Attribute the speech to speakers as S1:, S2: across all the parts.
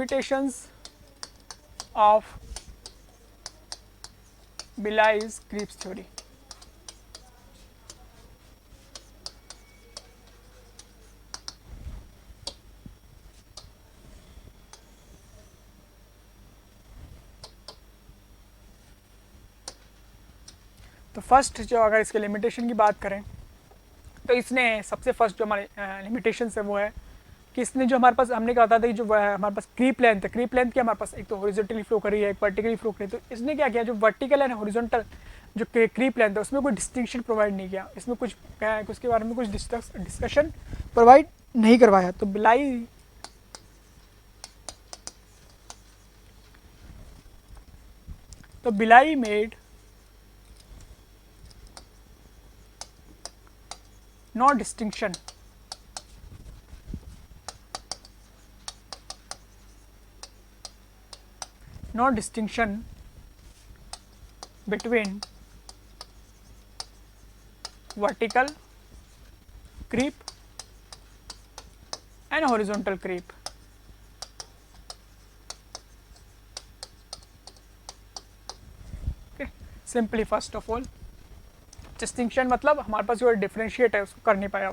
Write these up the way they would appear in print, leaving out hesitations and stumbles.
S1: Limitations of Bligh's creeps theory. तो first जो अगर इसके लिमिटेशन की बात करें तो इसने सबसे फर्स्ट जो हमारे लिमिटेशन है वो है कि इसने जो हमारे पास हमने कहा था कि जो हमारे पास क्रीप लेंथ है, क्रीप लेंथ की हमारे पास एक तो हॉरिजॉन्टली फ्लो कर रही है, एक वर्टिकली फ्लो कर रही है। तो इसने क्या किया, जो वर्टिकल एंड हॉरिजॉन्टल जो क्रीप लेंथ है उसमें कोई डिस्टिंक्शन प्रोवाइड नहीं किया, इसमें कुछ क्या है उसके बारे में कुछ डिस्कशन प्रोवाइड नहीं करवाया। तो बिलाई made no distinction between vertical creep and horizontal creep। okay, simply first of all distinction मतलब हमारे पास जो डिफरेंशिएट है उसको कर नहीं पाया।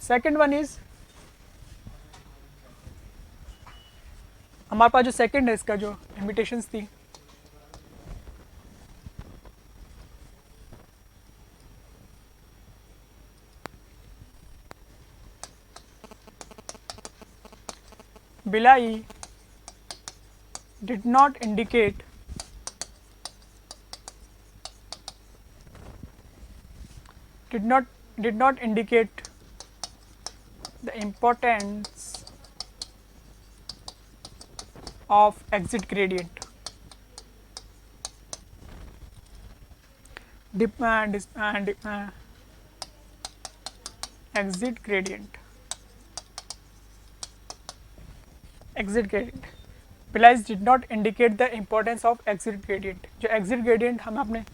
S1: सेकंड वन इज हमारे पास जो सेकंड है इसका जो लिमिटेशंस थी बिलाई did not indicate the importance of exit gradient exit gradient Belize did not indicate the importance of exit gradient। जो exit gradient हम अपने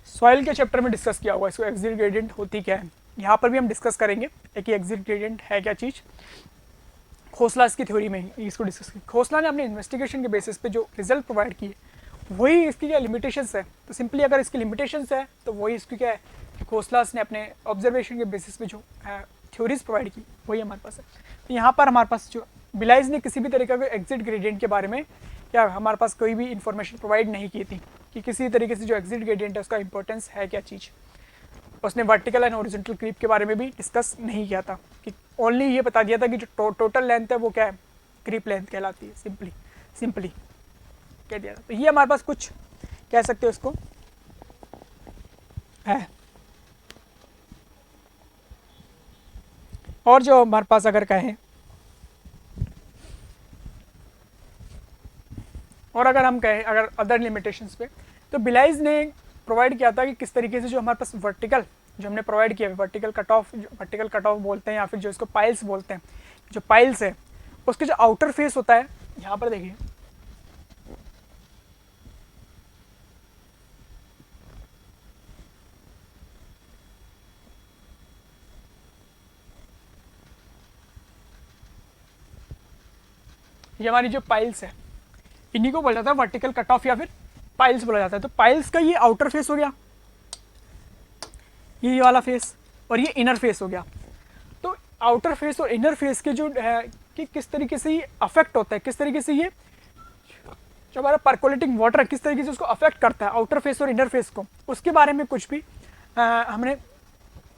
S1: सॉइल के चैप्टर में डिस्कस किया हुआ है, इसको एक्सिट ग्रेडियंट होती क्या है, यहाँ पर भी हम डिस्कस करेंगे कि एक्सिट ग्रेडियंट है क्या चीज़। खोसला इसकी थ्योरी में ही इसको डिस्कस किया। खोसला ने अपने इन्वेस्टिगेशन के बेसिस पे जो रिजल्ट प्रोवाइड किए वही इसकी क्या लिमिटेशंस है। तो सिंपली अगर इसकी लिमिटेशंस है तो वही इसकी क्या है, खोसला ने अपने ऑब्जर्वेशन के बेसिस पे जो थ्योरीज प्रोवाइड की वही हमारे पास है। तो यहाँ पर हमारे पास जो बिलाइज ने किसी भी तरीके के एक्सिट ग्रेडियंट के बारे में क्या हमारे पास कोई भी इंफॉर्मेशन प्रोवाइड नहीं की थी कि किसी तरीके से जो एक्सिट ग्रेडियंट है उसका इंपॉर्टेंस है क्या चीज़। उसने वर्टिकल एंड हॉरिजॉन्टल क्रीप के बारे में भी डिस्कस नहीं किया था कि ओनली ये बता दिया था कि जो टोटल लेंथ है वो क्या है, क्रीप लेंथ कहलाती है। सिंपली कह दिया था। तो ये हमारे पास कुछ कह सकते हो इसको है। और जो हमारे पास अगर कहें और अगर हम कहें अगर अदर लिमिटेशंस पे, तो बिलाइज ने प्रोवाइड किया था कि किस तरीके से जो हमारे पास वर्टिकल जो हमने प्रोवाइड किया वर्टिकल कट ऑफ बोलते हैं या फिर जो इसको पाइल्स बोलते हैं, जो पाइल्स है उसके जो आउटर फेस होता है, यहाँ पर देखिए ये हमारी जो पाइल्स है इन्हीं को बोला जाता है वर्टिकल कट ऑफ या फिर पाइल्स बोला जाता है। तो पाइल्स का ये आउटर फेस हो गया, ये वाला फेस, और ये इनर फेस हो गया। तो आउटर फेस और इनर फेस के जो है कि किस तरीके से ये अफेक्ट होता है, किस तरीके से ये जो हमारा पर्कोलेटिंग वाटर है किस तरीके से उसको अफेक्ट करता है आउटर फेस और इनर फेस को, उसके बारे में कुछ भी हमने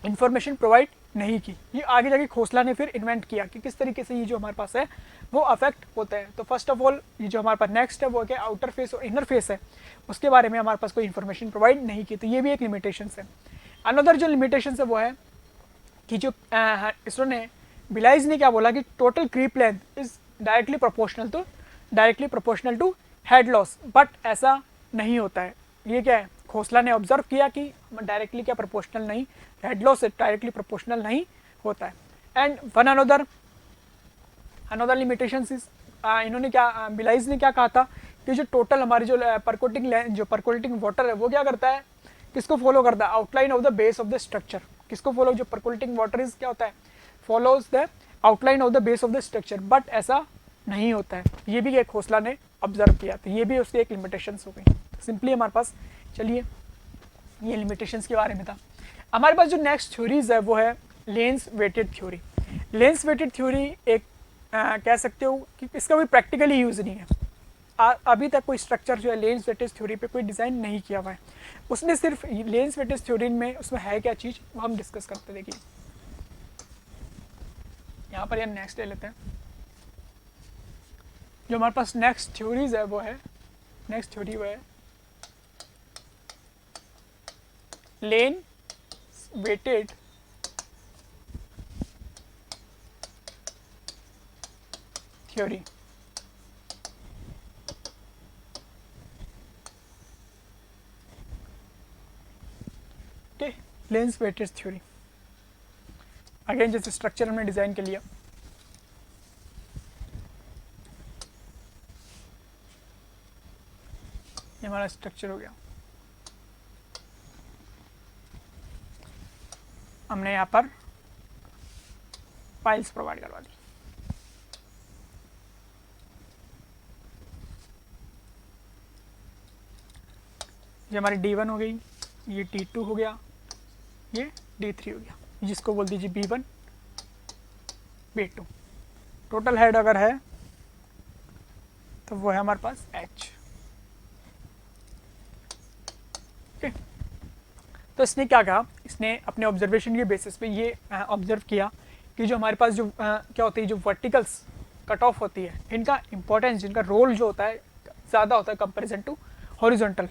S1: इंफॉर्मेशन प्रोवाइड नहीं की। ये आगे जाके खोसला ने फिर इन्वेंट किया कि किस तरीके से ये जो हमारे पास है वो अफेक्ट होता है। तो फर्स्ट ऑफ ऑल ये जो हमारे पास नेक्स्ट है वो क्या आउटर फेस और इनर फेस है, उसके बारे में हमारे पास कोई इन्फॉर्मेशन प्रोवाइड नहीं की। तो ये भी एक लिमिटेशन है। अनदर जो लिमिटेशन है वो है कि जो इसरो ने बिलाइज ने क्या बोला कि total creep length is directly proportional to head loss, but ऐसा नहीं होता है। ये क्या है, खोसला ने ऑब्जर्व किया कि डायरेक्टली क्या प्रोपोर्शनल नहीं, हेड लॉस से डायरेक्टली प्रोपोर्शनल नहीं होता है। And one another limitation is इन्होंने क्या बिलाइज ने क्या कहा था कि जो टोटल हमारी जो परकोलेटिंग वाटर है वो क्या करता है, किसको फॉलो करता है, outline of the base of the structure. किसको फॉलो, जो परकोलेटिंग वाटर इज क्या होता है, follows the outline of the base of the structure, but ऐसा नहीं होता है। ये भी एक खोसला ने ऑब्जर्व किया, तो ये भी उसकी एक लिमिटेशंस हो गई। सिंपली हमारे पास, चलिए ये लिमिटेशंस के बारे में था। हमारे पास जो नेक्स्ट थ्योरीज है वो है Lane's weighted theory. Lane's weighted theory एक कह सकते हो कि इसका कोई प्रैक्टिकली यूज़ नहीं है। अभी तक कोई स्ट्रक्चर जो है लेंस वेटेज थ्योरी पे कोई डिज़ाइन नहीं किया हुआ है। उसने सिर्फ लेंस वेटेज थ्योरी में उसमें है क्या चीज़ वो हम डिस्कस करते। देखिए यहाँ पर नेक्स्ट ले लेते हैं। जो हमारे पास नेक्स्ट थ्योरीज है वो है, नेक्स्ट थ्योरी वो है Lane weighted theory. Lane's weighted theory again जैसे स्ट्रक्चर हमने डिजाइन के लिया, ये हमारा स्ट्रक्चर हो गया। हमने यहाँ पर फाइल्स प्रोवाइड करवा दी। ये हमारी D1 हो गई, ये D2 हो गया, ये D3 हो गया, जिसको बोल दीजिए B1 B2। टोटल हेड अगर है तो वो है हमारे पास H। ओके, तो इसने क्या कहा, इसने अपने ऑब्जर्वेशन के बेसिस पे ये ऑब्जर्व किया कि जो हमारे पास जो क्या होती है, जो वर्टिकल्स कट ऑफ होती है, इनका इंपॉर्टेंस, इनका रोल जो होता है ज़्यादा होता है कंपेरिजन टू हॉरिजॉन्टल।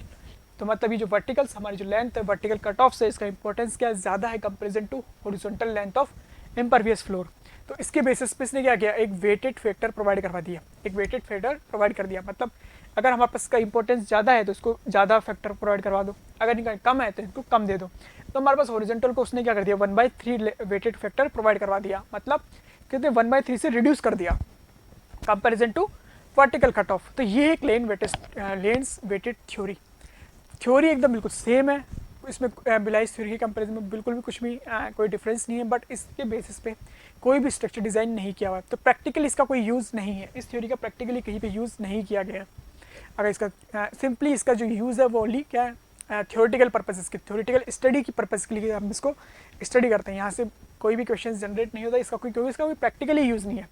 S1: तो मतलब ये जो वर्टिकल्स हमारी जो लेंथ है वर्टिकल कट ऑफ से, इसका इंपॉर्टेंस क्या ज़्यादा है comparison to horizontal length of impervious floor. तो इसके बेसिस पे इसने क्या किया, एक वेटेड फैक्टर प्रोवाइड करवा दिया, एक वेटेड फैक्टर प्रोवाइड कर दिया। मतलब अगर हमारे पास इसका इंपॉर्टेंस ज़्यादा है तो इसको ज़्यादा फैक्टर प्रोवाइड करवा दो, अगर इनका कम है तो इनको कम दे दो। तो हमारे पास हॉरिजॉन्टल को उसने क्या कर दिया, 1/3 वेटेड फैक्टर प्रोवाइड करवा दिया। मतलब कहते 1/3 से रिड्यूस कर दिया comparison to vertical cut off. तो ये एक लेंस वेटेड थ्योरी एकदम बिल्कुल सेम है, इसमें बिलाइस थ्योरी के कंपैरिजन में बिल्कुल भी कुछ भी कोई डिफरेंस नहीं है, बट इसके बेसिस पे कोई भी स्ट्रक्चर डिज़ाइन नहीं किया हुआ है। तो प्रैक्टिकली इसका कोई यूज़ नहीं है, इस थ्योरी का प्रैक्टिकली कहीं पे यूज़ नहीं किया गया। अगर इसका सिंपली इसका जो यूज़ है वो ओनली क्या है, थ्योरेटिकल पर्पसेस की, थ्योरेटिकल स्टडी की पर्पज़ के लिए हम इसको स्टडी करते हैं। यहाँ से कोई भी क्वेश्चन जनरेट नहीं होता इसका क्योंकि इसका कोई प्रैक्टिकली यूज़ नहीं है।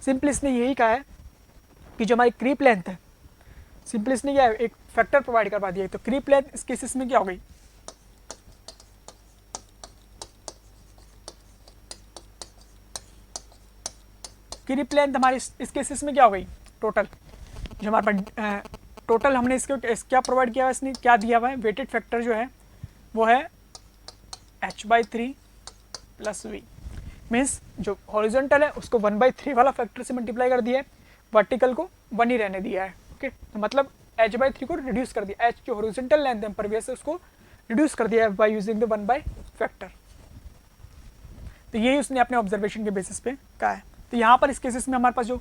S1: सिंपली इसने यही कहा है कि जो हमारी क्रीप लेंथ है, सिंपली इसने क्या है, एक फैक्टर प्रोवाइड करवा दिया। तो क्रीप लेंथ इस केसेस में क्या हो गई, क्रीप लेंथ हमारी इस केसेस में क्या हो गई, टोटल जो हमारे पास टोटल हमने इसको क्या प्रोवाइड किया है, इसने क्या दिया हुआ है, वेटेड फैक्टर जो है वो है h/3 + v। मीन्स जो हॉरिजॉन्टल है उसको 1/3 वाला फैक्टर से मल्टीप्लाई कर दिया है, वर्टिकल को 1 ही रहने दिया है। ओके, तो मतलब h/3 को रिड्यूस कर दिया, h जो हॉरिजॉन्टल लेंथ है परवियस उसको रिड्यूस कर दिया है बाय यूजिंग द 1 फैक्टर। तो यही उसने अपने ऑब्जर्वेशन के बेसिस पे कहा है। तो यहाँ पर इस केसेस में हमारे पास जो,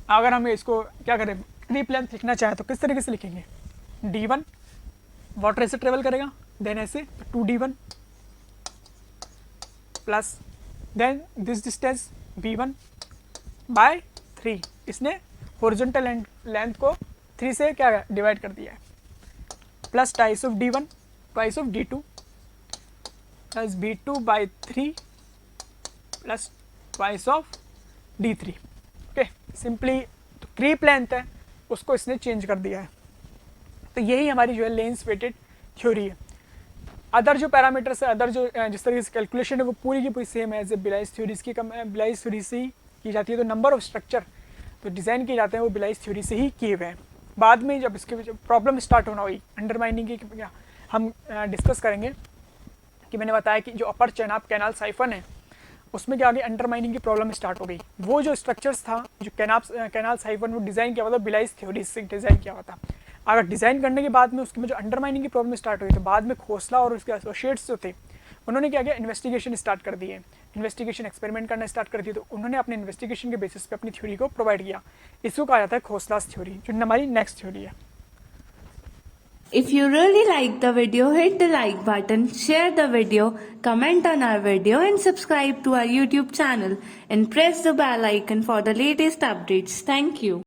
S1: अगर हम इसको क्या करें, क्रीप लेंथ लिखना चाहे तो किस तरीके से लिखेंगे, D1 वाटर ऐसे ट्रेवल करेगा, देन ऐसे 2D1 plus then this distance V1/3। इसने हॉरिजॉन्टल लेंथ को 3 से क्या डिवाइड कर दिया है, plus twice of D1 twice of D2 plus V2/3 plus twice of D3। Okay, simply तो क्रीप लेंथ है उसको इसने चेंज कर दिया है। तो यही हमारी जो है लेंस वेटेड थ्योरी है। अदर जो पैरामीटर्स है, अदर जो जिस तरीके से कैलकुलेशन है वो पूरी की पूरी सेम है एज ए बिलाइस थ्योरीज की, बिलाइस थ्योरी से ही की जाती है। तो नंबर ऑफ स्ट्रक्चर तो डिज़ाइन किए जाते हैं वो बिलाइस थ्योरी से ही किए हुए हैं। बाद में जब इसके प्रॉब्लम स्टार्ट होना हुई अंडरमाइनिंग की, हम डिस्कस करेंगे कि मैंने बताया कि जो अपर चेनाब कैनाल साइफन है उसमें क्या आगे अंडरमाइनिंग की प्रॉब्लम स्टार्ट हो गई। वो जो स्ट्रक्चर्स था जो कैनाल साइफन वो डिज़ाइन किया हुआ था बिलाइस थ्योरी से डिज़ाइन किया हुआ था। अगर डिज़ाइन करने के बाद में उसके में जो अंडरमाइनिंग की प्रॉब्लम स्टार्ट हुई तो बाद में खोसला और उसके एसोसिएट्स जो थे उन्होंने क्या किया, इन्वेस्टिगेशन स्टार्ट कर दिए, इन्वेस्टिगेशन एक्सपेरिमेंट करना स्टार्ट कर दिए। तो उन्होंने अपने इन्वेस्टिगेशन के बेसिस पे अपनी थ्योरी को प्रोवाइड किया। इसको कहा जाता है खोसलास थ्योरी, जो हमारी नेक्स्ट थ्योरी है।
S2: If you really like the video, hit the like button, share the video, comment on our video and subscribe to our YouTube channel and press the bell icon for the latest updates. Thank you.